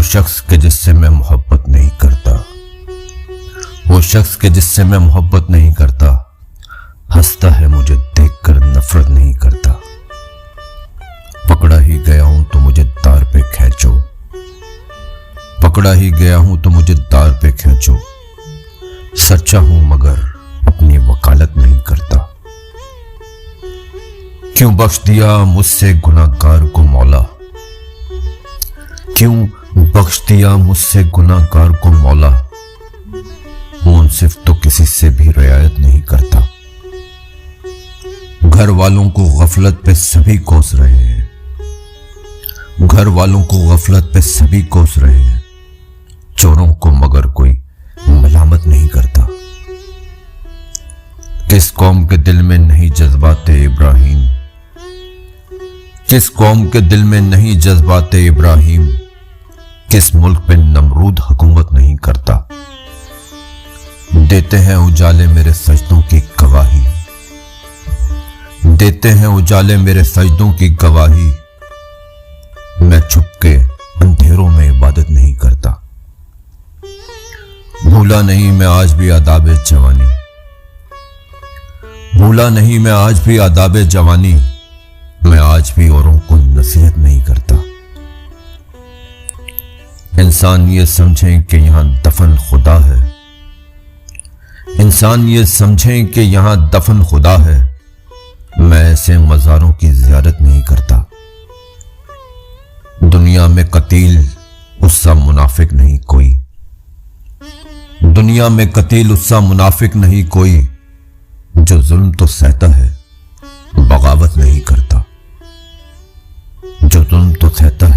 वो शख्स के जिससे मैं मोहब्बत नहीं करता, वो शख्स के जिससे मैं मोहब्बत नहीं करता, हंसता है मुझे देखकर नफरत नहीं करता। पकड़ा ही गया हूं तो मुझे तार पे खींचो, पकड़ा ही गया हूं तो मुझे तार पे खींचो। सच्चा हूं मगर अपनी वकालत नहीं करता। क्यों बख्श दिया मुझसे गुनाहगार को मौला, क्यों बख्श दिया मुझसे गुनाहगार को मौला। मुंसिफ तो किसी से भी रियायत नहीं करता। घर वालों को गफलत पे सभी कोस रहे हैं, घर वालों को गफलत पे सभी कोस रहे हैं। चोरों को मगर कोई मलामत नहीं करता। किस कौम के दिल में नहीं जज्बाते इब्राहिम, किस कौम के दिल में नहीं जज्बाते इब्राहिम। किस मुल्क पे नमरूद हुकूमत नहीं करता। देते हैं उजाले मेरे सजदों की गवाही, देते हैं उजाले मेरे सजदों की गवाही। मैं छुप के अंधेरों में इबादत नहीं करता। भूला नहीं मैं आज भी आदाब जवानी, भूला नहीं मैं आज भी आदाब जवानी। मैं आज भी औरों को नसीहत नहीं करता। इंसान ये समझें कि यहां दफन खुदा है, इंसान ये समझें कि यहां दफन खुदा है। मैं ऐसे मज़ारों की ज़ियारत नहीं करता। दुनिया में कतील उससा मुनाफिक नहीं कोई, दुनिया में कतील उससा मुनाफिक नहीं कोई। जो जुल्म तो सहता है बगावत नहीं करता, जो जुल्म तो सहता